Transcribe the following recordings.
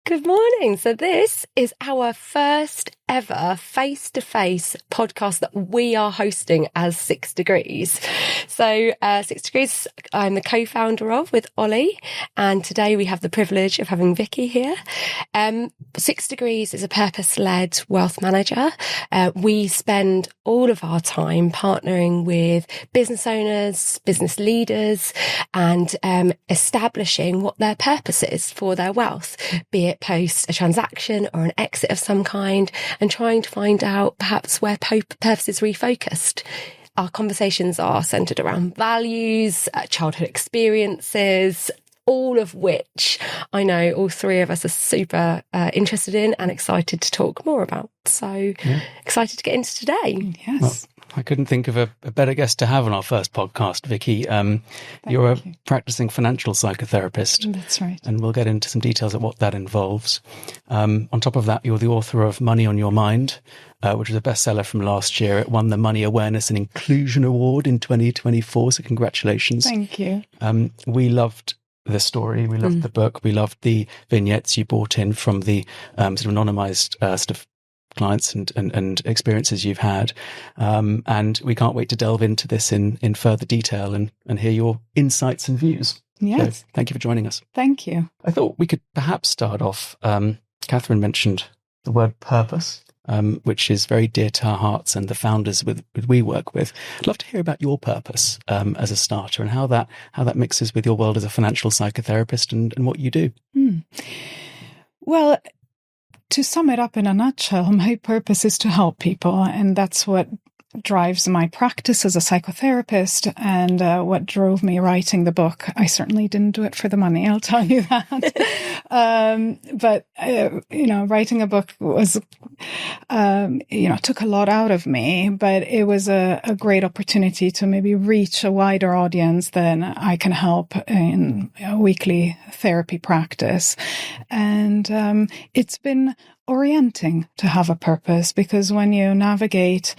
Good morning. So this is our first ever face-to-face podcast that we are hosting as 6 Degrees. So 6 Degrees, I'm the co-founder of with Ollie, and today we have the privilege of having Vicky here. 6 Degrees is a purpose-led wealth manager. We spend all of our time partnering with business owners, business leaders, and establishing what their purpose is for their wealth, be it post a transaction or an exit of some kind, and trying to find out perhaps where purpose is refocused. Our conversations are centred around values, childhood experiences, all of which I know all three of us are super interested in and excited to talk more about. So excited to get into today. Yes. Well, I couldn't think of a better guest to have on our first podcast, Vicky. You're a practicing financial psychotherapist. That's right. And we'll get into some details of what that involves. On top of that, you're the author of Money on Your Mind, which was a bestseller from last year. It won the Money Awareness and Inclusion Award in 2024. So congratulations. Thank you. We loved the story. We loved the book. We loved the vignettes you brought in from the sort of anonymized sort of clients and experiences you've had. And we can't wait to delve into this in further detail and hear your insights and views. Yes. So thank you for joining us. Thank you. I thought we could perhaps start off. Catherine mentioned the word purpose, which is very dear to our hearts and the founders we work with. I'd love to hear about your purpose as a starter and how that mixes with your world as a financial psychotherapist and what you do. Well, to sum it up in a nutshell, my purpose is to help people, and that's what drives my practice as a psychotherapist and what drove me writing the book. I certainly didn't do it for the money, I'll tell you that. But writing a book was, took a lot out of me, but it was a great opportunity to maybe reach a wider audience than I can help in a weekly therapy practice. And it's been orienting to have a purpose, because when you navigate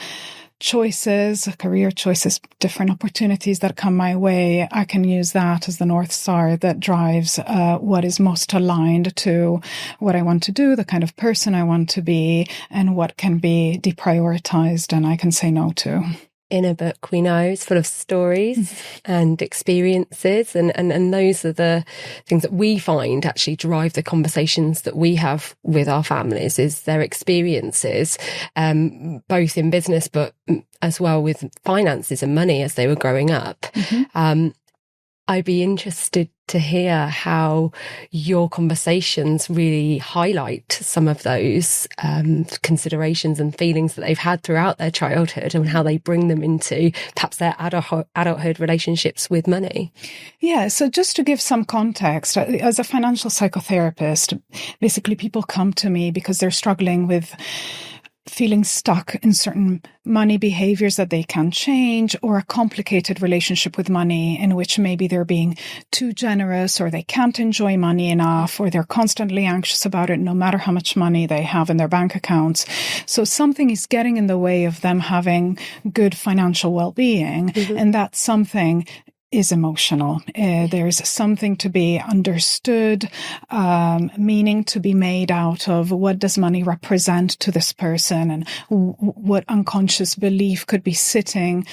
choices, career choices, different opportunities that come my way, I can use that as the North Star that drives what is most aligned to what I want to do, the kind of person I want to be, and what can be deprioritized and I can say no to. In a book, we know it's full of stories and experiences, and those are the things that we find actually drive the conversations that we have with our families, is their experiences, both in business but as well with finances and money as they were growing up. I'd be interested to hear how your conversations really highlight some of those considerations and feelings that they've had throughout their childhood and how they bring them into perhaps their adulthood relationships with money. Yeah, so just to give some context, as a financial psychotherapist, basically people come to me because they're struggling with feeling stuck in certain money behaviors that they can change, or a complicated relationship with money in which maybe they're being too generous, or they can't enjoy money enough, or they're constantly anxious about it no matter how much money they have in their bank accounts. So something is getting in the way of them having good financial well-being, and that something is emotional. There's something to be understood, meaning to be made out of. What does money represent to this person, and what unconscious belief could be sitting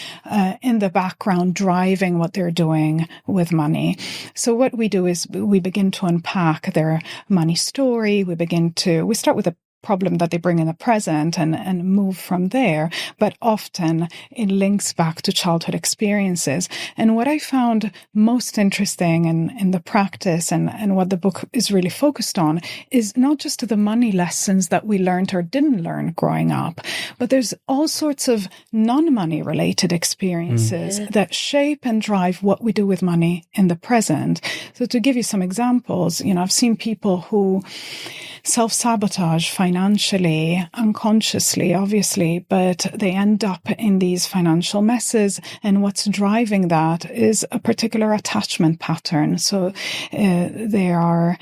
in the background driving what they're doing with money. So what we do is we begin to unpack their money story. We start with a problem that they bring in the present and move from there. But often it links back to childhood experiences. And what I found most interesting in the practice and what the book is really focused on is not just the money lessons that we learned or didn't learn growing up, but there's all sorts of non-money related experiences that shape and drive what we do with money in the present. So to give you some examples, I've seen people who self-sabotage financially financially, unconsciously, obviously, but they end up in these financial messes. And what's driving that is a particular attachment pattern. So they are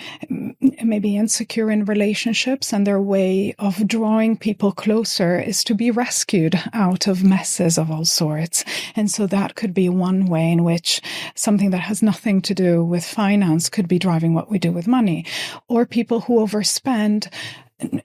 maybe insecure in relationships, and their way of drawing people closer is to be rescued out of messes of all sorts. And so that could be one way in which something that has nothing to do with finance could be driving what we do with money. Or people who overspend,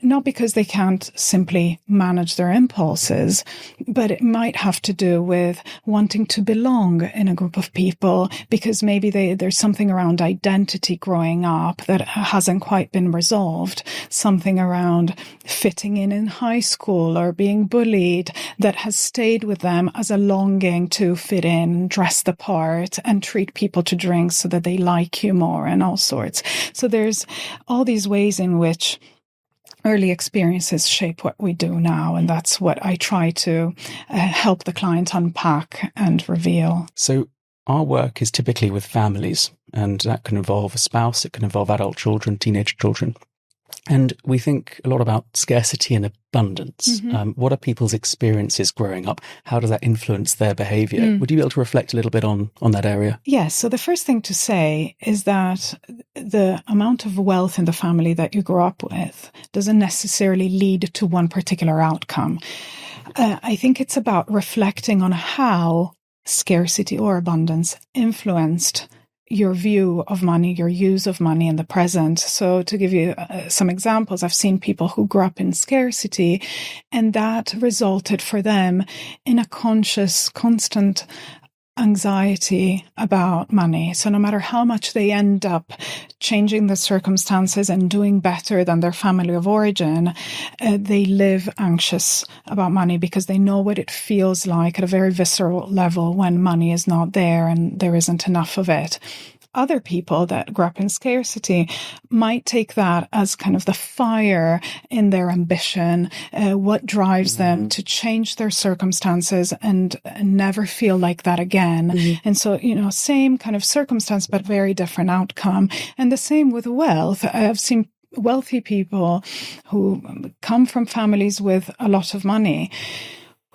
not because they can't simply manage their impulses, but it might have to do with wanting to belong in a group of people, because maybe there's something around identity growing up that hasn't quite been resolved, something around fitting in high school or being bullied that has stayed with them as a longing to fit in, dress the part, and treat people to drinks so that they like you more and all sorts. So there's all these ways in which early experiences shape what we do now, and that's what I try to help the client unpack and reveal. So our work is typically with families, and that can involve a spouse, it can involve adult children, teenage children. And we think a lot about scarcity and abundance. What are people's experiences growing up? How does that influence their behaviour? Would you be able to reflect a little bit on that area? Yes. So the first thing to say is that the amount of wealth in the family that you grow up with doesn't necessarily lead to one particular outcome. I think it's about reflecting on how scarcity or abundance influenced your view of money, your use of money in the present. So to give you some examples, I've seen people who grew up in scarcity, and that resulted for them in a conscious, constant anxiety about money. So no matter how much they end up changing the circumstances and doing better than their family of origin, they live anxious about money because they know what it feels like at a very visceral level when money is not there and there isn't enough of it. Other people that grew up in scarcity might take that as kind of the fire in their ambition, what drives them to change their circumstances and never feel like that again. And so, same kind of circumstance, but very different outcome. And the same with wealth. I've seen wealthy people who come from families with a lot of money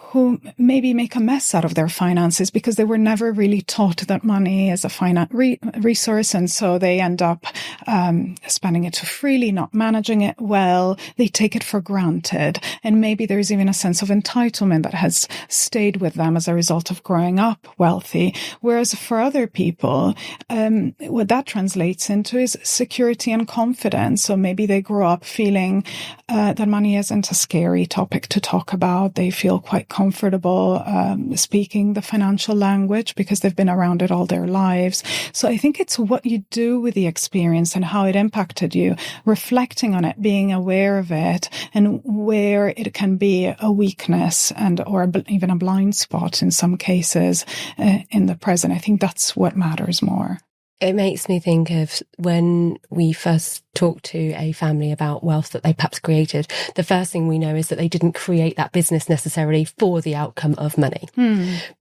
who maybe make a mess out of their finances because they were never really taught that money is a finite resource. And so they end up spending it too freely, not managing it well. They take it for granted. And maybe there's even a sense of entitlement that has stayed with them as a result of growing up wealthy. Whereas for other people, what that translates into is security and confidence. So maybe they grow up feeling that money isn't a scary topic to talk about. They feel quite comfortable speaking the financial language because they've been around it all their lives. So I think it's what you do with the experience and how it impacted you, reflecting on it, being aware of it, and where it can be a weakness or even a blind spot in some cases in the present. I think that's what matters more. It makes me think of when we first talk to a family about wealth that they perhaps created, the first thing we know is that they didn't create that business necessarily for the outcome of money,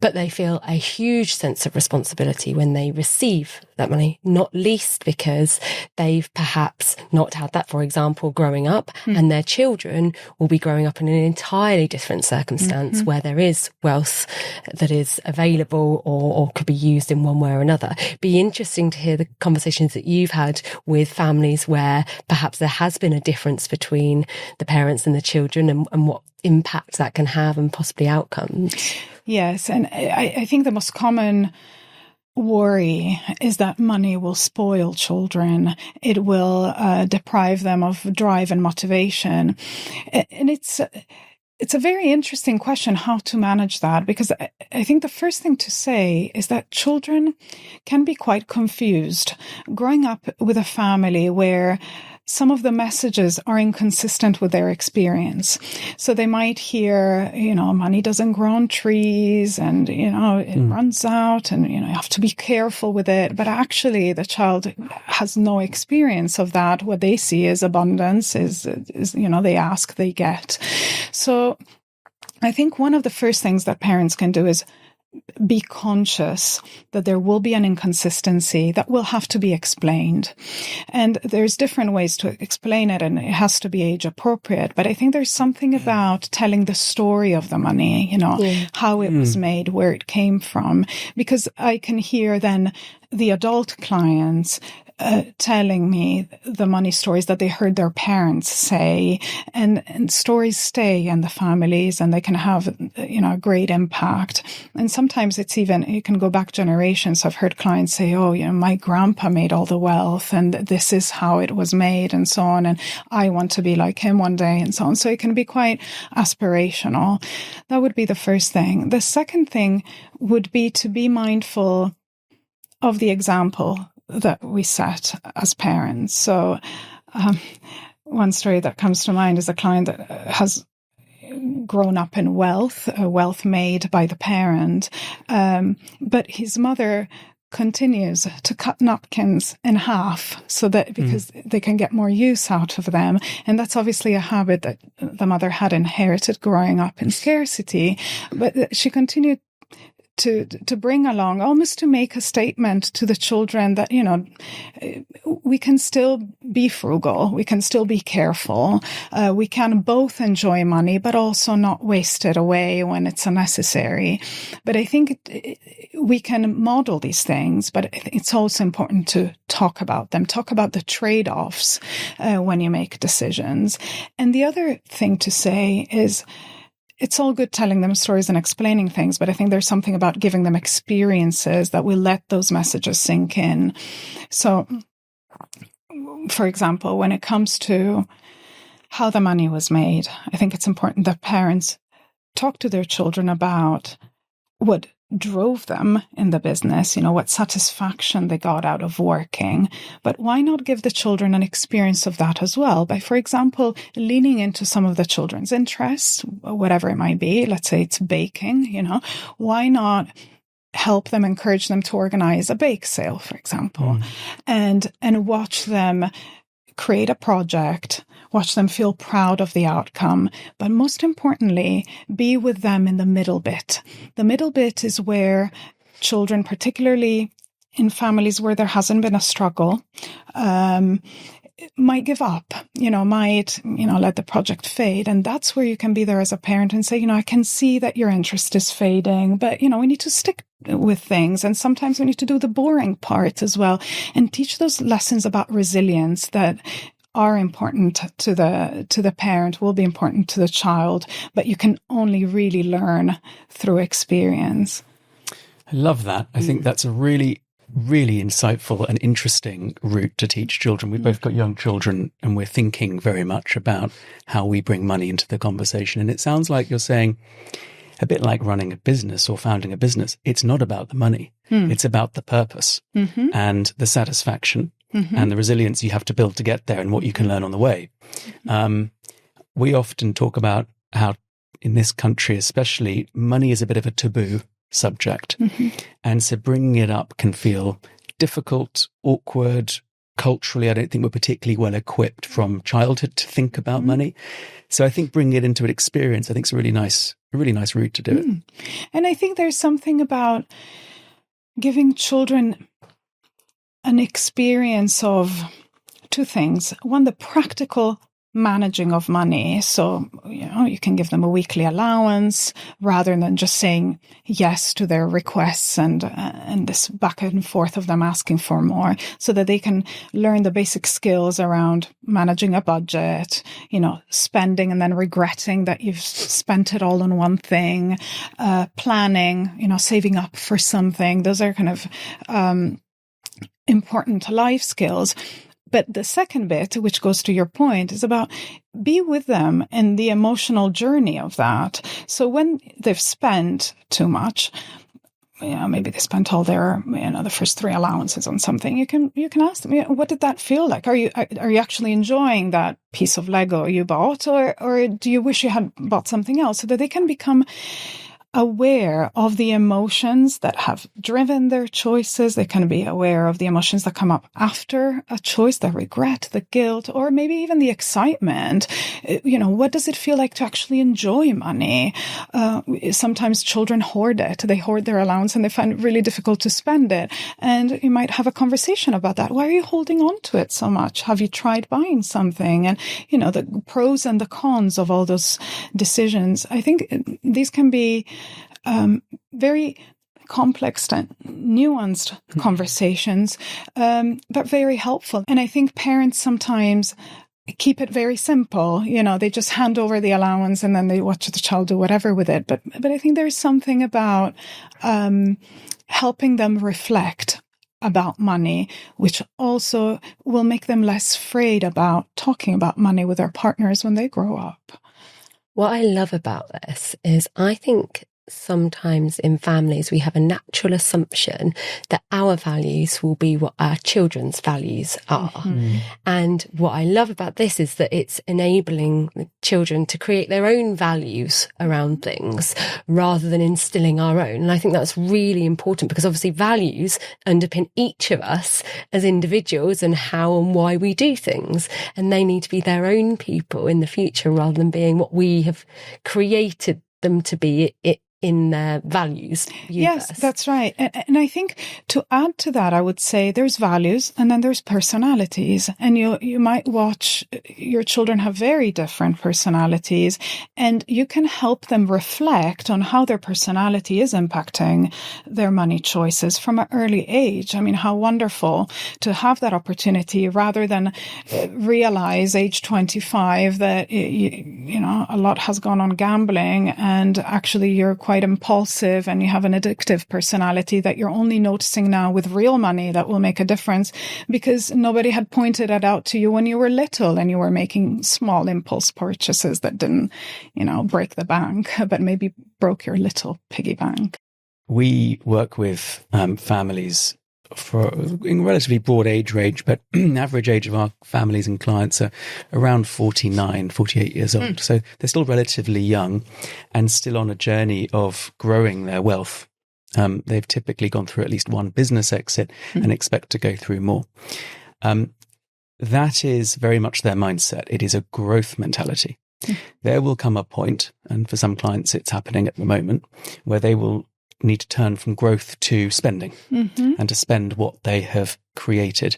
but they feel a huge sense of responsibility when they receive that money, not least because they've perhaps not had that, for example, growing up, and their children will be growing up in an entirely different circumstance where there is wealth that is available or could be used in one way or another. Be interesting to hear the conversations that you've had with families where perhaps there has been a difference between the parents and the children and what impact that can have and possibly outcomes. Yes, and I think the most common worry is that money will spoil children. It will deprive them of drive and motivation. And it's a very interesting question how to manage that, because I think the first thing to say is that children can be quite confused. Growing up with a family where some of the messages are inconsistent with their experience. So they might hear, money doesn't grow on trees and, it runs out and, you have to be careful with it. But actually the child has no experience of that. What they see is abundance, is they ask, they get. So I think one of the first things that parents can do is be conscious that there will be an inconsistency that will have to be explained. And there's different ways to explain it, and it has to be age appropriate. But I think there's something about telling the story of the money, how it was made, where it came from, because I can hear then the adult clients telling me the money stories that they heard their parents say, and stories stay in the families, and they can have, a great impact. And sometimes it's even, you can go back generations. I've heard clients say, my grandpa made all the wealth, and this is how it was made, and so on, and I want to be like him one day, and so on. So it can be quite aspirational. That would be the first thing. The second thing would be to be mindful of the example that we set as parents. So one story that comes to mind is a client that has grown up in wealth made by the parent, but his mother continues to cut napkins in half so that because they can get more use out of them. And that's obviously a habit that the mother had inherited growing up in scarcity, but she continued to bring along, almost to make a statement to the children that, we can still be frugal, we can still be careful, we can both enjoy money, but also not waste it away when it's unnecessary. But I think we can model these things, but it's also important to talk about them, talk about the trade-offs when you make decisions. And the other thing to say is, it's all good telling them stories and explaining things, but I think there's something about giving them experiences that will let those messages sink in. So, for example, when it comes to how the money was made, I think it's important that parents talk to their children about what drove them in the business, what satisfaction they got out of working. But why not give the children an experience of that as well by, for example, leaning into some of the children's interests, whatever it might be. Let's say it's baking, why not help them, encourage them to organize a bake sale, for example, and watch them create a project, watch them feel proud of the outcome, but most importantly, be with them in the middle bit. The middle bit is where children, particularly in families where there hasn't been a struggle, might give up, might let the project fade. And that's where you can be there as a parent and say, I can see that your interest is fading, but, we need to stick with things. And sometimes we need to do the boring part as well and teach those lessons about resilience that are important to the parent, will be important to the child, but you can only really learn through experience. I love that. I think that's a really, really insightful and interesting route to teach children. We've both got young children, and we're thinking very much about how we bring money into the conversation. And it sounds like you're saying, a bit like running a business or founding a business, it's not about the money. It's about the purpose and the satisfaction and the resilience you have to build to get there and what you can learn on the way. We often talk about how in this country, especially, money is a bit of a taboo subject. And so bringing it up can feel difficult, awkward. Culturally, I don't think we're particularly well equipped from childhood to think about money. So I think bringing it into an experience, I think is a really nice route to do it. And I think there's something about giving children an experience of two things. One, the practical managing of money. So, you can give them a weekly allowance rather than just saying yes to their requests and this back and forth of them asking for more, so that they can learn the basic skills around managing a budget, spending and then regretting that you've spent it all on one thing, planning, saving up for something. Those are kind of important life skills. But the second bit, which goes to your point, is about be with them in the emotional journey of that. So when they've spent too much, maybe they spent all their, the first 3 allowances on something, you can ask them, what did that feel like? Are you actually enjoying that piece of Lego you bought, or do you wish you had bought something else, so that they can become aware of the emotions that have driven their choices. They can be aware of the emotions that come up after a choice, the regret, the guilt, or maybe even the excitement. What does it feel like to actually enjoy money? Sometimes children hoard it. They hoard their allowance and they find it really difficult to spend it. And you might have a conversation about that. Why are you holding on to it so much? Have you tried buying something? And, the pros and the cons of all those decisions. I think these can be very complex and nuanced conversations, but very helpful. And I think parents sometimes keep it very simple. They just hand over the allowance and then they watch the child do whatever with it. But I think there's something about helping them reflect about money, which also will make them less afraid about talking about money with their partners when they grow up. What I love about this is I think sometimes in families we have a natural assumption that our values will be what our children's values are. Mm-hmm. And what I love about this is that it's enabling the children to create their own values around things rather than instilling our own. And I think that's really important because obviously values underpin each of us as individuals and how and why we do things. And they need to be their own people in the future rather than being what we have created them to be in their values universe. Yes, that's right. And I think to add to that, I would say there's values and then there's personalities. And you might watch your children have very different personalities, and you can help them reflect on how their personality is impacting their money choices from an early age. I mean, how wonderful to have that opportunity rather than realize age 25 that, a lot has gone on gambling and actually you're quite impulsive and you have an addictive personality that you're only noticing now with real money that will make a difference because nobody had pointed it out to you when you were little and you were making small impulse purchases that didn't, break the bank, but maybe broke your little piggy bank. We work with families in relatively broad age range, but average age of our families and clients are around 49, 48 years old. So they're still relatively young and still on a journey of growing their wealth. They've typically gone through at least one business exit and expect to go through more. That is very much their mindset. It is a growth mentality. There will come a point, and for some clients it's happening at the moment, where they will need to turn from growth to spending and to spend what they have created.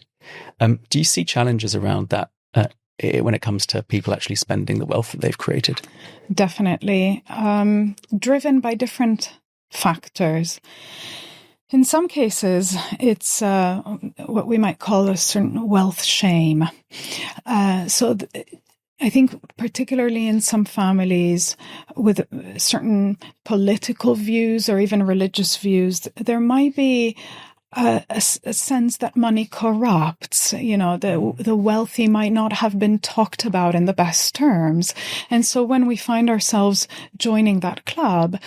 Do you see challenges around that when it comes to people actually spending the wealth that they've created? Definitely. Driven by different factors. In some cases, it's what we might call a certain wealth shame. I think particularly in some families with certain political views or even religious views, there might be a sense that money corrupts. The wealthy might not have been talked about in the best terms. And so when we find ourselves joining that club,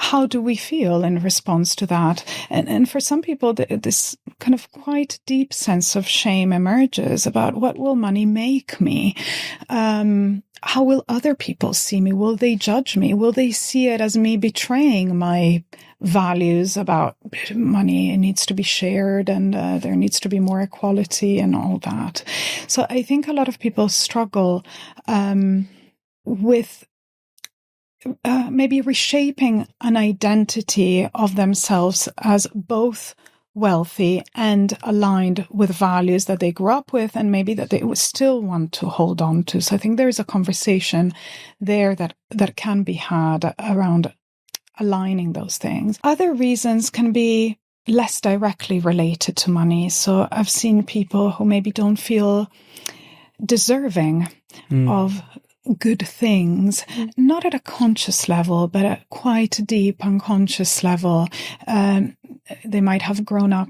how do we feel in response to that? And for some people, this kind of quite deep sense of shame emerges about what will money make me? How will other people see me? Will they judge me? Will they see it as me betraying my values about money? It needs to be shared and there needs to be more equality and all that. So I think a lot of people struggle with maybe reshaping an identity of themselves as both wealthy and aligned with values that they grew up with and maybe that they would still want to hold on to. So I think there's a conversation there that can be had around aligning those things. Other reasons can be less directly related to money. So I've seen people who maybe don't feel deserving of good things, not at a conscious level, but at quite deep unconscious level. They might have grown up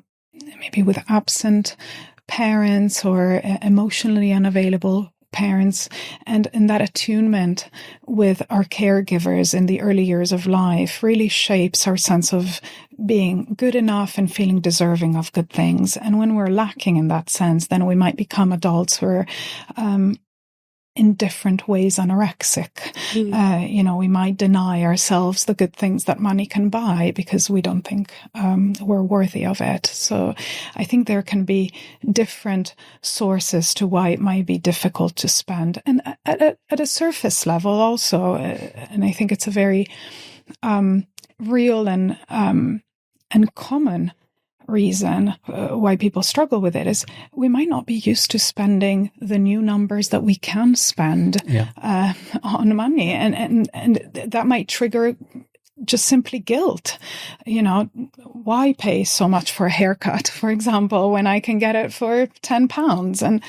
maybe with absent parents or emotionally unavailable parents, and that attunement with our caregivers in the early years of life really shapes our sense of being good enough and feeling deserving of good things. And when we're lacking in that sense, then we might become adults who are in different ways anorexic. We might deny ourselves the good things that money can buy because we don't think we're worthy of it. So I think there can be different sources to why it might be difficult to spend. And at a surface level also, and I think it's a very real and common reason why people struggle with it is we might not be used to spending the new numbers that we can spend on money, and that might trigger just simply guilt. Why pay so much for a haircut, for example, when I can get it for £10? And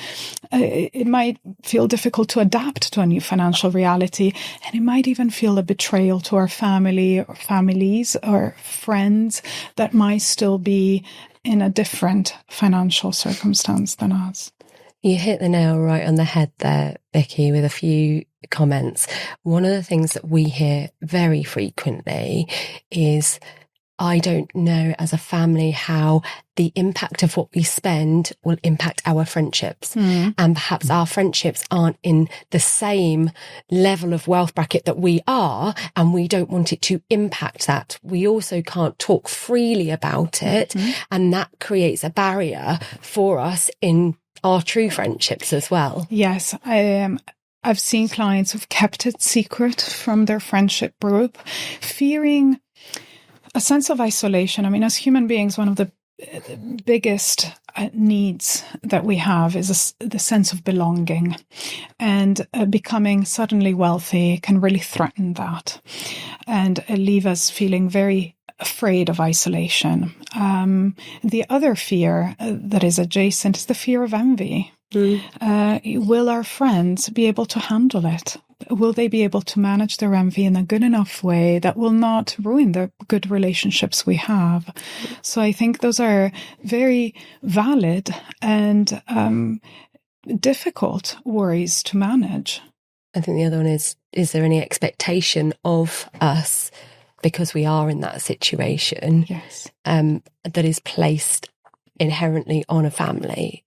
it might feel difficult to adapt to a new financial reality. And it might even feel a betrayal to our family or families or friends that might still be in a different financial circumstance than us. You hit the nail right on the head there, Vicky, with a few comments. One of the things that we hear very frequently is, I don't know as a family how the impact of what we spend will impact our friendships. And perhaps our friendships aren't in the same level of wealth bracket that we are, and we don't want it to impact that. We also can't talk freely about it, and that creates a barrier for us in our true friendships as well. Yes, I've seen clients who've kept it secret from their friendship group, fearing a sense of isolation. I mean, as human beings, one of the biggest needs that we have is the sense of belonging, and becoming suddenly wealthy can really threaten that and leave us feeling very afraid of isolation. The other fear that is adjacent is the fear of envy. Will our friends be able to handle it? Will they be able to manage their envy in a good enough way that will not ruin the good relationships we have? So I think those are very valid and difficult worries to manage. I think the other one is there any expectation of us, because we are in that situation, that is placed inherently on a family,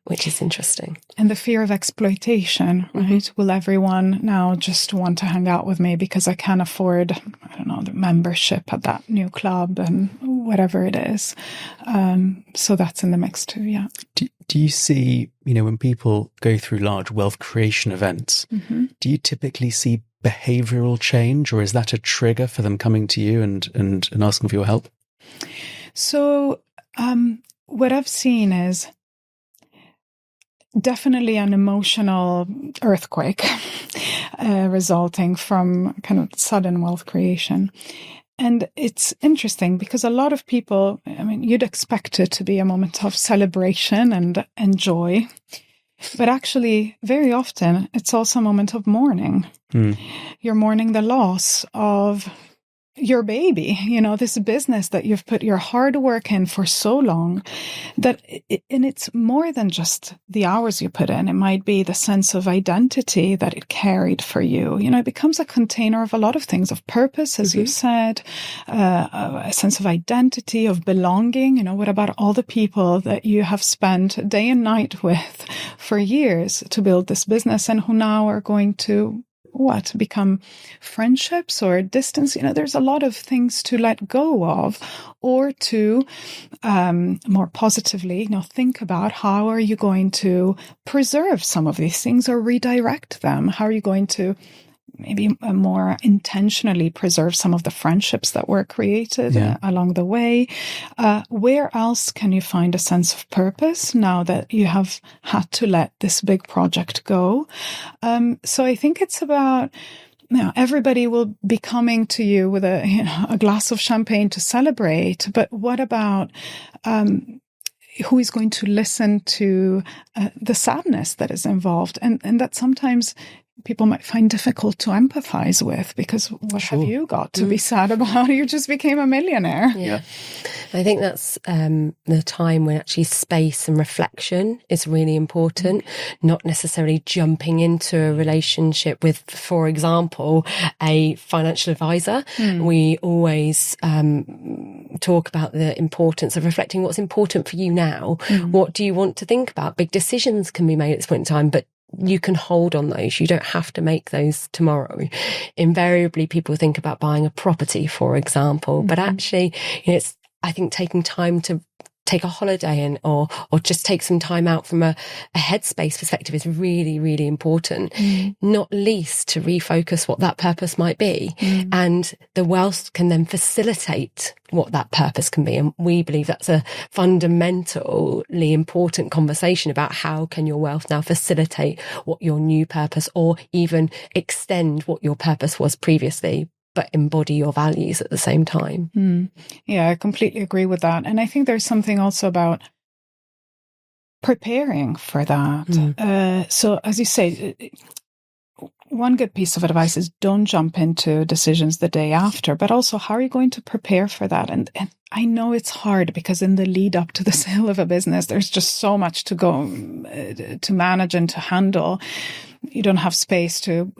which is interesting. And the fear of exploitation, right? Will everyone now just want to hang out with me because I can afford, I don't know, the membership at that new club and whatever it is? So that's in the mix too, yeah. Do you see, when people go through large wealth creation events, do you typically see behavioural change, or is that a trigger for them coming to you and asking for your help? So what I've seen is definitely an emotional earthquake resulting from kind of sudden wealth creation. And it's interesting because a lot of people, I mean, you'd expect it to be a moment of celebration and joy. But actually, very often, it's also a moment of mourning. You're mourning the loss of your baby, this business that you've put your hard work in for so long, and it's more than just the hours you put in. It might be the sense of identity that it carried for you. It becomes a container of a lot of things, of purpose, as you said, a sense of identity, of belonging. What about all the people that you have spent day and night with for years to build this business and who now are going to become friendships or distance? There's a lot of things to let go of, or to more positively, think about how are you going to preserve some of these things or redirect them? How are you going to maybe more intentionally preserve some of the friendships that were created along the way? Where else can you find a sense of purpose now that you have had to let this big project go? So I think it's about, everybody will be coming to you with a glass of champagne to celebrate, but what about who is going to listen to the sadness that is involved, and that sometimes people might find difficult to empathize with, because what have you got to be sad about? You just became a millionaire. Yeah. I think that's the time when actually space and reflection is really important, not necessarily jumping into a relationship with, for example, a financial advisor. We always talk about the importance of reflecting what's important for you now. What do you want to think about? Big decisions can be made at this point in time, but you can hold on those. You don't have to make those tomorrow. Invariably, people think about buying a property, for example, but actually, it's, I think, taking time to take a holiday and or just take some time out from a headspace perspective is really, really important, not least to refocus what that purpose might be. And the wealth can then facilitate what that purpose can be. And we believe that's a fundamentally important conversation about how can your wealth now facilitate what your new purpose, or even extend what your purpose was previously, but embody your values at the same time. Yeah, I completely agree with that. And I think there's something also about preparing for that. So as you say, one good piece of advice is don't jump into decisions the day after, but also how are you going to prepare for that? And I know it's hard because in the lead up to the sale of a business, there's just so much to go to manage and to handle. You don't have space to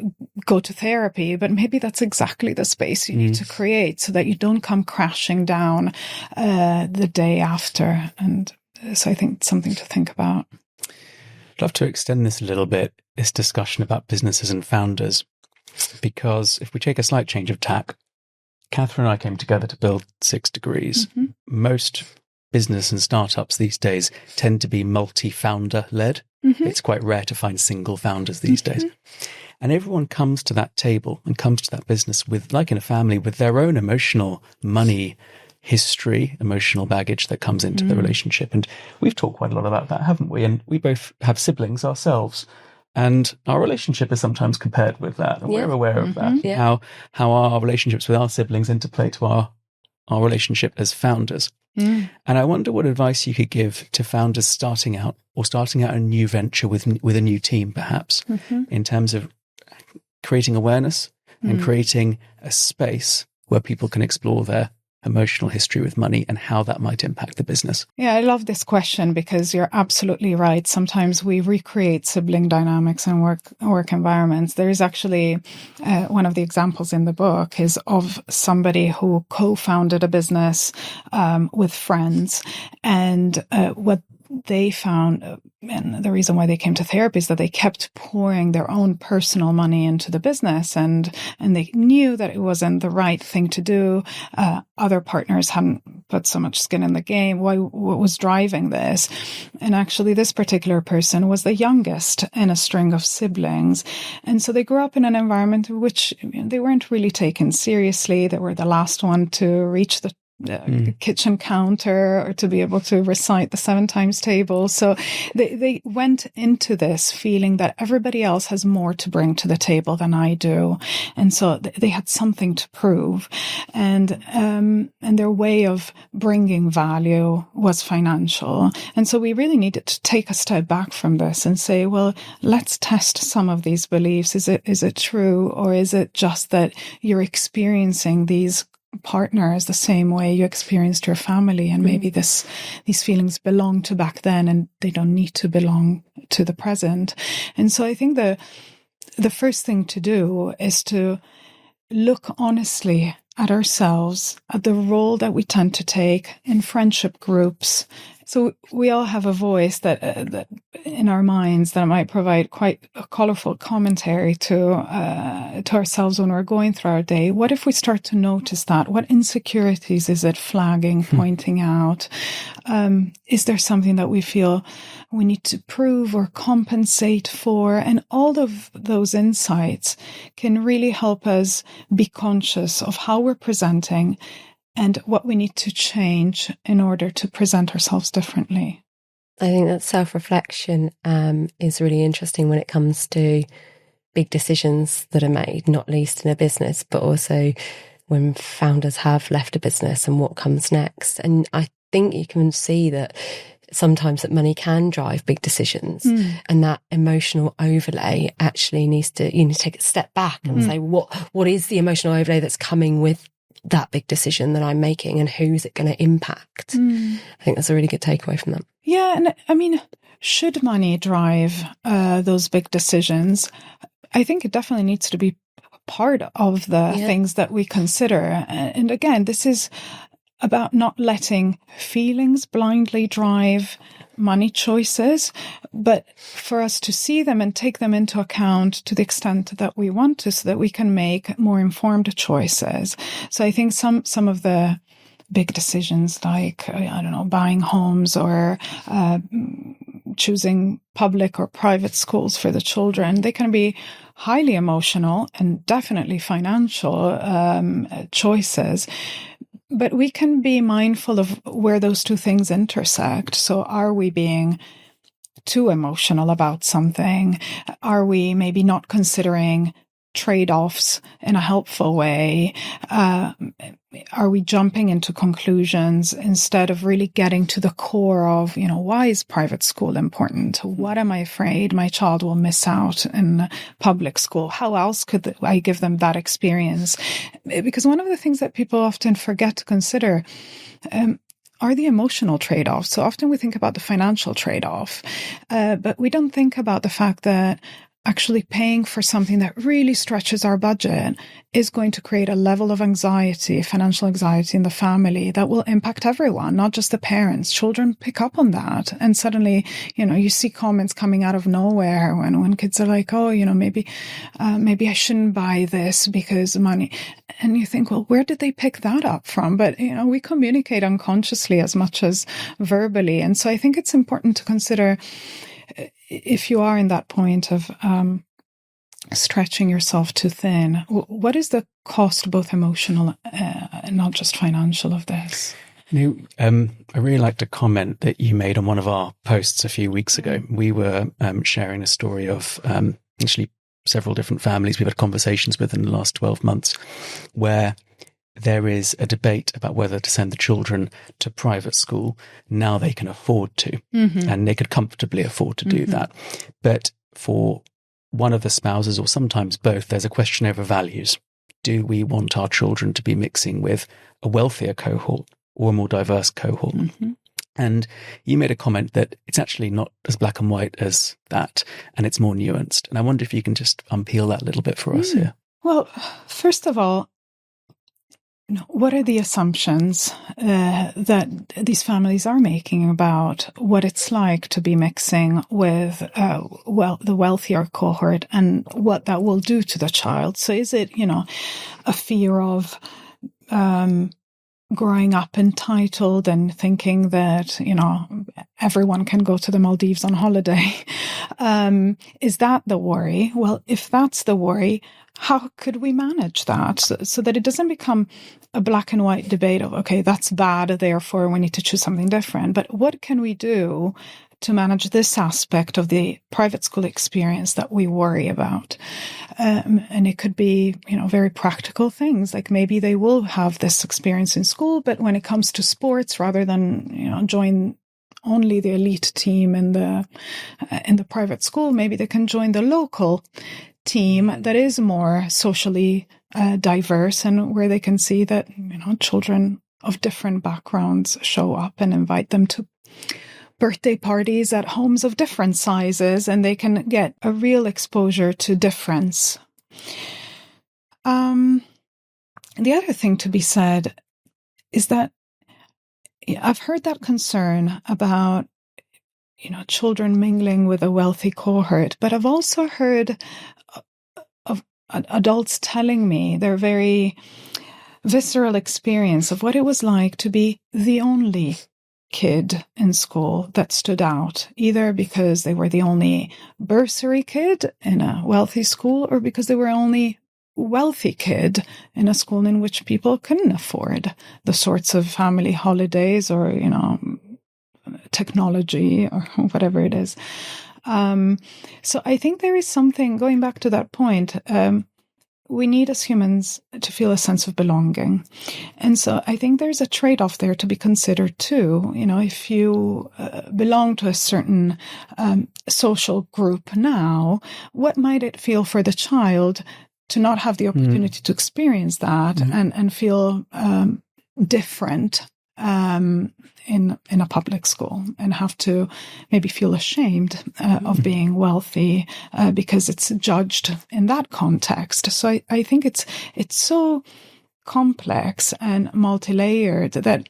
go to therapy, but maybe that's exactly the space you need to create so that you don't come crashing down the day after. And so I think it's something to think about. I'd love to extend this a little bit, this discussion about businesses and founders, because if we take a slight change of tack, Catherine and I came together to build 6 Degrees. Most business and startups these days tend to be multi-founder led. It's quite rare to find single founders these days. And everyone comes to that table and comes to that business with, like in a family, with their own emotional money history, emotional baggage that comes into the relationship. And we've talked quite a lot about that, haven't we? And we both have siblings ourselves. And our relationship is sometimes compared with that. And we're aware of that. How our relationships with our siblings interplay to our relationship as founders. And I wonder what advice you could give to founders starting out a new venture with a new team, perhaps, in terms of creating awareness and creating a space where people can explore their emotional history with money and how that might impact the business. Yeah, I love this question because you're absolutely right. Sometimes we recreate sibling dynamics and work environments. There is actually one of the examples in the book is of somebody who co-founded a business with friends, and what they found, and the reason why they came to therapy, is that they kept pouring their own personal money into the business, and they knew that it wasn't the right thing to do. Other partners hadn't put so much skin in the game. What was driving this? And actually, this particular person was the youngest in a string of siblings, and so they grew up in an environment in which they weren't really taken seriously. They were the last one to reach the kitchen counter or to be able to recite the 7 times table. So they went into this feeling that everybody else has more to bring to the table than I do. And so they had something to prove. And their way of bringing value was financial. And so we really needed to take a step back from this and say, well, let's test some of these beliefs. Is it true? Or is it just that you're experiencing these partners the same way you experienced your family, and maybe these feelings belong to back then and they don't need to belong to the present? And so I think the first thing to do is to look honestly at ourselves, at the role that we tend to take in friendship groups. So we all have a voice that in our minds that might provide quite a colorful commentary to ourselves when we're going through our day. What if we start to notice that? What insecurities is it flagging, pointing out? Is there something that we feel we need to prove or compensate for? And all of those insights can really help us be conscious of how we're presenting and what we need to change in order to present ourselves differently. I think that self-reflection is really interesting when it comes to big decisions that are made, not least in a business, but also when founders have left a business and what comes next. And I think you can see that sometimes that money can drive big decisions, and that emotional overlay actually you need to take a step back and say, what is the emotional overlay that's coming with that big decision that I'm making, and who's it going to impact? I think that's a really good takeaway from that. Yeah, and I mean, should money drive those big decisions? I think it definitely needs to be part of the things that we consider. And again, this is about not letting feelings blindly drive money choices, but for us to see them and take them into account to the extent that we want to, so that we can make more informed choices. So I think some of the big decisions, like, I don't know, buying homes or choosing public or private schools for the children, they can be highly emotional and definitely financial choices. But we can be mindful of where those two things intersect. So are we being too emotional about something? Are we maybe not considering trade-offs in a helpful way? Are we jumping into conclusions instead of really getting to the core of, why is private school important? What am I afraid my child will miss out in public school? How else could I give them that experience? Because one of the things that people often forget to consider are the emotional trade-offs. So often we think about the financial trade-off, but we don't think about the fact that actually paying for something that really stretches our budget is going to create a level of anxiety, financial anxiety in the family that will impact everyone, not just the parents. Children pick up on that. And suddenly, you see comments coming out of nowhere when kids are like, oh, maybe I shouldn't buy this because money. And you think, well, where did they pick that up from? But, we communicate unconsciously as much as verbally. And so I think it's important to consider, if you are in that point of stretching yourself too thin, what is the cost, both emotional and not just financial, of this? I really liked a comment that you made on one of our posts a few weeks ago. We were sharing a story of actually several different families we've had conversations with in the last 12 months, where there is a debate about whether to send the children to private school. Now they can afford to, and they could comfortably afford to do that. But for one of the spouses, or sometimes both, there's a question over values. Do we want our children to be mixing with a wealthier cohort or a more diverse cohort? And you made a comment that it's actually not as black and white as that, and it's more nuanced. And I wonder if you can just unpeel that a little bit for us here. Well, first of all, what are the assumptions that these families are making about what it's like to be mixing with the wealthier cohort, and what that will do to the child? So is it, a fear of growing up entitled and thinking that, everyone can go to the Maldives on holiday? Is that the worry? Well, if that's the worry, how could we manage that so that it doesn't become a black and white debate of, okay, that's bad, therefore we need to choose something different? But what can we do to manage this aspect of the private school experience that we worry about? And it could be, very practical things, like maybe they will have this experience in school, but when it comes to sports, rather than, join only the elite team in the private school, maybe they can join the local team that is more socially diverse, and where they can see that, children of different backgrounds show up, and invite them to birthday parties at homes of different sizes, and they can get a real exposure to difference. The other thing to be said is that I've heard that concern about, children mingling with a wealthy cohort, but I've also heard of adults telling me their very visceral experience of what it was like to be the only kid in school that stood out, either because they were the only bursary kid in a wealthy school, or because they were only wealthy kid in a school in which people couldn't afford the sorts of family holidays or, technology or whatever it is. So I think there is something, going back to that point, we need as humans to feel a sense of belonging. And so I think there's a trade-off there to be considered too. If you belong to a certain social group now, what might it feel for the child to not have the opportunity to experience that and feel different in a public school, and have to maybe feel ashamed of being wealthy because it's judged in that context. So I think it's so complex and multi-layered that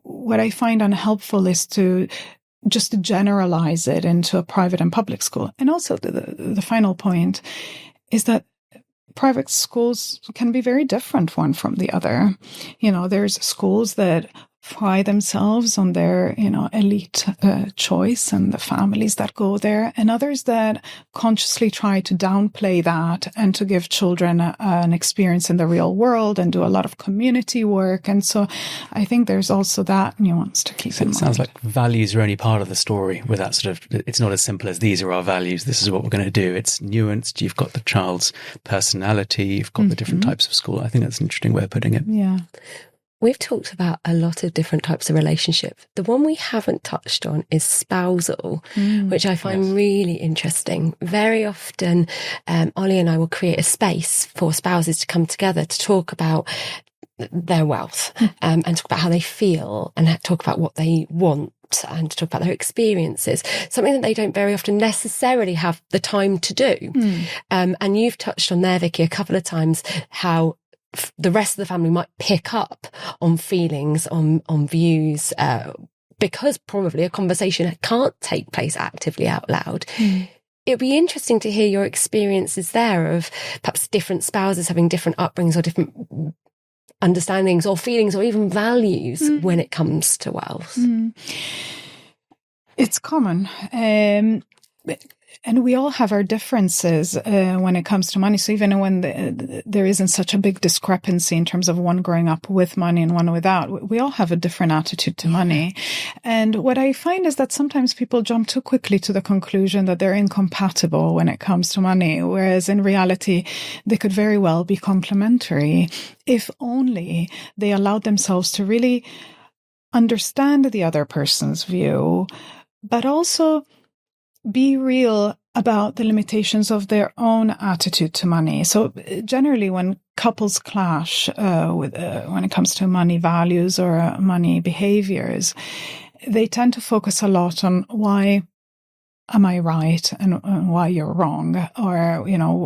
what I find unhelpful is to just to generalize it into a private and public school. And also the final point is that private schools can be very different one from the other. There's schools that pride themselves on their, elite choice and the families that go there, and others that consciously try to downplay that and to give children an experience in the real world and do a lot of community work. And so I think there's also that nuance to keep in mind. It sounds like values are only part of the story with that sort of, it's not as simple as these are our values, this is what we're going to do. It's nuanced. You've got the child's personality, you've got the different types of school. I think that's an interesting way of putting it. Yeah. We've talked about a lot of different types of relationship. The one we haven't touched on is spousal, which I find really interesting. Very often, Ollie and I will create a space for spouses to come together to talk about their wealth and talk about how they feel and talk about what they want and to talk about their experiences, something that they don't very often necessarily have the time to do. And you've touched on there, Vicky, a couple of times how the rest of the family might pick up on feelings, on views, because probably a conversation can't take place actively out loud. It'd be interesting to hear your experiences there of perhaps different spouses having different upbringings or different understandings or feelings or even values when it comes to wealth. It's common. And we all have our differences when it comes to money. So even when there isn't such a big discrepancy in terms of one growing up with money and one without, we all have a different attitude to money. And what I find is that sometimes people jump too quickly to the conclusion that they're incompatible when it comes to money, whereas in reality, they could very well be complementary if only they allowed themselves to really understand the other person's view, but also be real about the limitations of their own attitude to money. So generally when couples clash when it comes to money values or money behaviors, they tend to focus a lot on why am I right and why you're wrong? Or,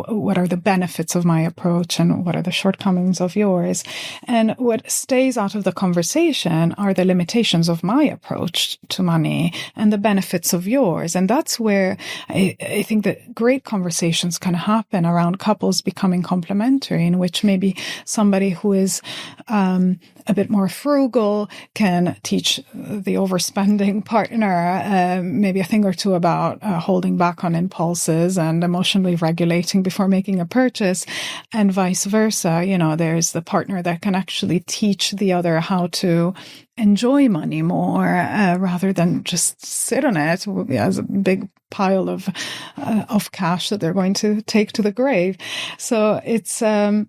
what are the benefits of my approach and what are the shortcomings of yours? And what stays out of the conversation are the limitations of my approach to money and the benefits of yours. And that's where I think that great conversations can happen around couples becoming complementary, in which maybe somebody who is a bit more frugal can teach the overspending partner maybe a thing or two about holding back on impulses and emotionally regulating before making a purchase, and vice versa. There's the partner that can actually teach the other how to enjoy money more rather than just sit on it as a big pile of cash that they're going to take to the grave. So it's I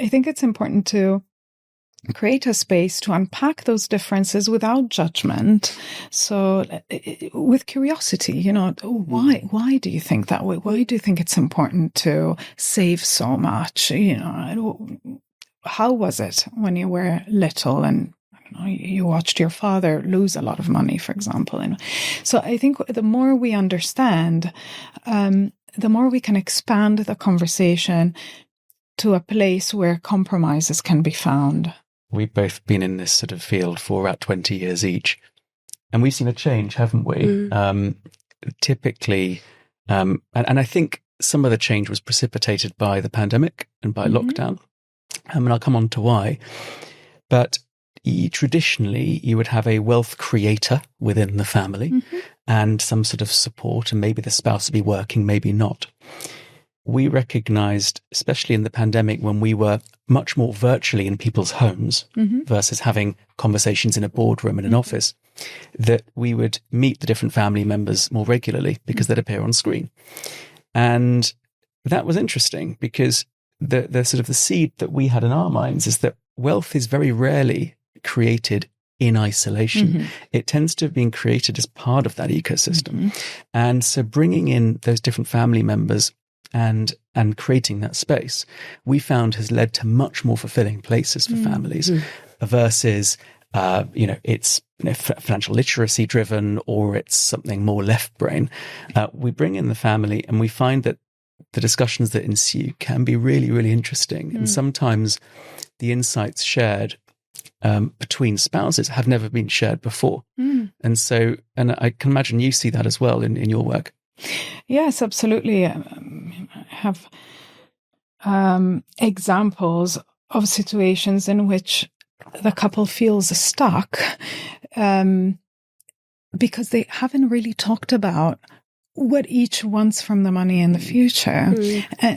think it's important to create a space to unpack those differences without judgment. So with curiosity, why do you think that way? Why do you think it's important to save so much? How was it when you were little and you watched your father lose a lot of money, for example? So I think the more we understand, the more we can expand the conversation to a place where compromises can be found. We've both been in this sort of field for about 20 years each, and we've seen a change, haven't we? Typically, and I think some of the change was precipitated by the pandemic and by lockdown, and I'll come on to why. But traditionally, you would have a wealth creator within the family and some sort of support, and maybe the spouse would be working, maybe not. We recognized, especially in the pandemic, when we were much more virtually in people's homes versus having conversations in a boardroom in an office, that we would meet the different family members more regularly because they'd appear on screen. And that was interesting because the sort of the seed that we had in our minds is that wealth is very rarely created in isolation. It tends to have been created as part of that ecosystem. And so bringing in those different family members and creating that space, we found has led to much more fulfilling places for families versus, it's financial literacy driven or it's something more left brain. We bring in the family and we find that the discussions that ensue can be really, really interesting. And sometimes the insights shared between spouses have never been shared before. And so, and I can imagine you see that as well in your work. Yes, absolutely. I have examples of situations in which the couple feels stuck because they haven't really talked about what each wants from the money in the future,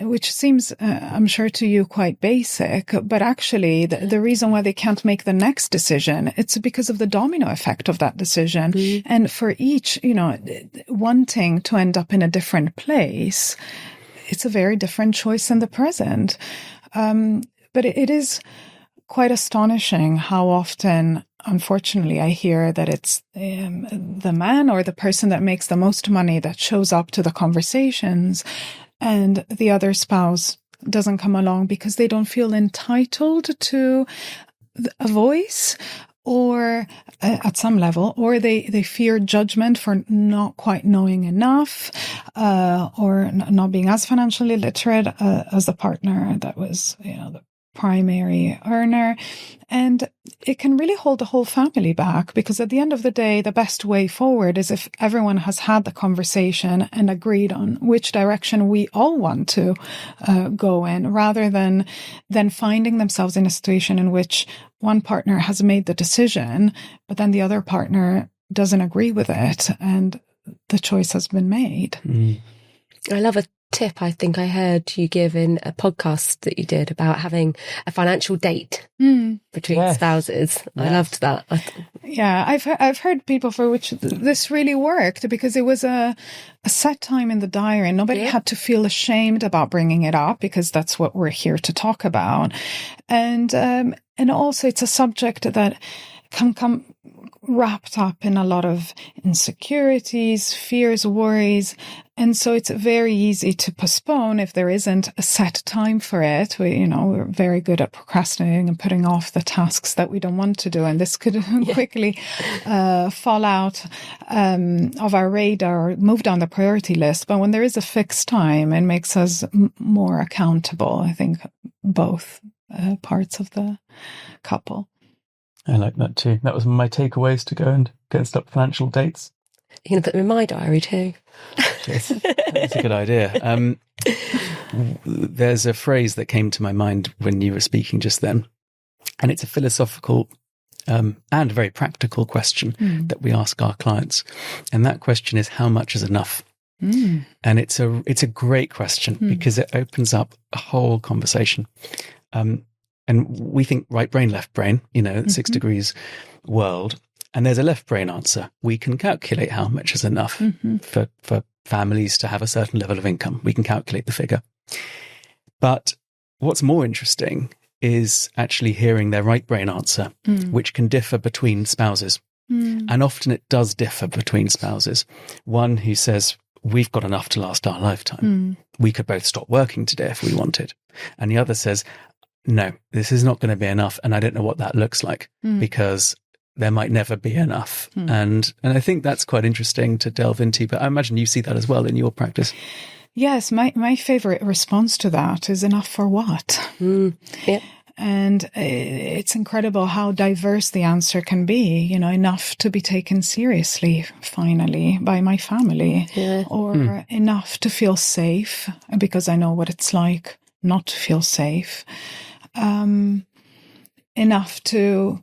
which seems, I'm sure to you, quite basic. But actually, the reason why they can't make the next decision, it's because of the domino effect of that decision. And for each, wanting to end up in a different place, it's a very different choice in the present. But it is quite astonishing how often, unfortunately, I hear that it's the man or the person that makes the most money that shows up to the conversations, and the other spouse doesn't come along because they don't feel entitled to a voice, or at some level, or they fear judgment for not quite knowing enough, or not being as financially literate as the partner that was, the primary earner. And it can really hold the whole family back, because at the end of the day, the best way forward is if everyone has had the conversation and agreed on which direction we all want to go in, rather than finding themselves in a situation in which one partner has made the decision, but then the other partner doesn't agree with it, and the choice has been made. I love a tip I think I heard you give in a podcast that you did about having a financial date between spouses. I loved that. Yeah, I've heard people for which this really worked, because it was a set time in the diary, and nobody had to feel ashamed about bringing it up, because that's what we're here to talk about. And also it's a subject that can come wrapped up in a lot of insecurities, fears, worries. And so it's very easy to postpone if there isn't a set time for it. We're very good at procrastinating and putting off the tasks that we don't want to do. And this could quickly fall out of our radar or move down the priority list. But when there is a fixed time, it makes us more accountable, I think, both parts of the couple. I like that too. That was my takeaways to go and get up financial dates. You're going to put them in my diary too. That's a good idea. There's a phrase that came to my mind when you were speaking just then, and it's a philosophical and very practical question that we ask our clients. And that question is, how much is enough? And it's a great question because it opens up a whole conversation. And we think right brain, left brain, 6 degrees world. And there's a left brain answer. We can calculate how much is enough for families to have a certain level of income. We can calculate the figure. But what's more interesting is actually hearing their right brain answer, which can differ between spouses. And often it does differ between spouses. One who says, we've got enough to last our lifetime. We could both stop working today if we wanted. And the other says, no, this is not going to be enough. And I don't know what that looks like because there might never be enough. And I think that's quite interesting to delve into. But I imagine you see that as well in your practice. Yes, my favorite response to that is enough for what? Yeah. And it's incredible how diverse the answer can be, enough to be taken seriously, finally, by my family, or enough to feel safe because I know what it's like not to feel safe. Enough to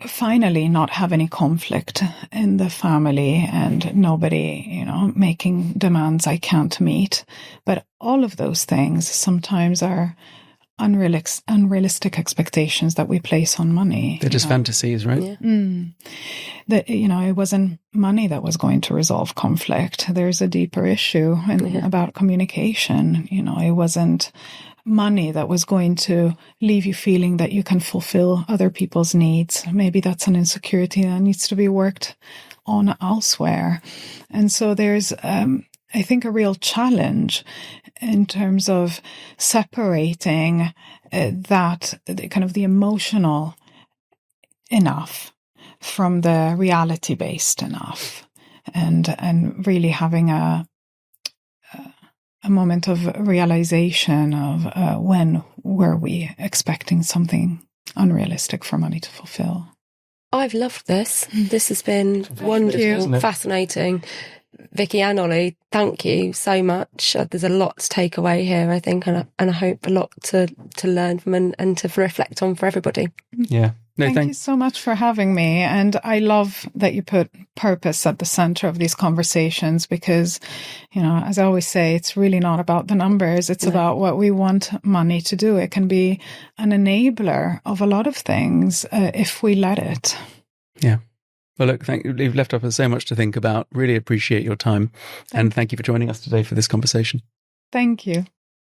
finally not have any conflict in the family and nobody, making demands I can't meet. But all of those things sometimes are unrealistic expectations that we place on money. They're just fantasies, right? Yeah. That, it wasn't money that was going to resolve conflict. There's a deeper issue about communication. It wasn't money that was going to leave you feeling that you can fulfill other people's needs. Maybe that's an insecurity that needs to be worked on elsewhere. And so there's, I think, a real challenge in terms of separating that kind of the emotional enough from the reality-based enough, and really having a a moment of realization of when were we expecting something unrealistic for money to fulfill. I've loved this. This has been wonderful, fascinating. Vicky and Ollie, thank you so much. There's a lot to take away here, I think, and I hope a lot to learn from and to reflect on for everybody. Yeah. No, thank you so much for having me. And I love that you put purpose at the center of these conversations because, as I always say, it's really not about the numbers. It's about what we want money to do. It can be an enabler of a lot of things if we let it. Yeah. Well, look, you've left us so much to think about. Really appreciate your time. And thank you for joining us today for this conversation. Thank you.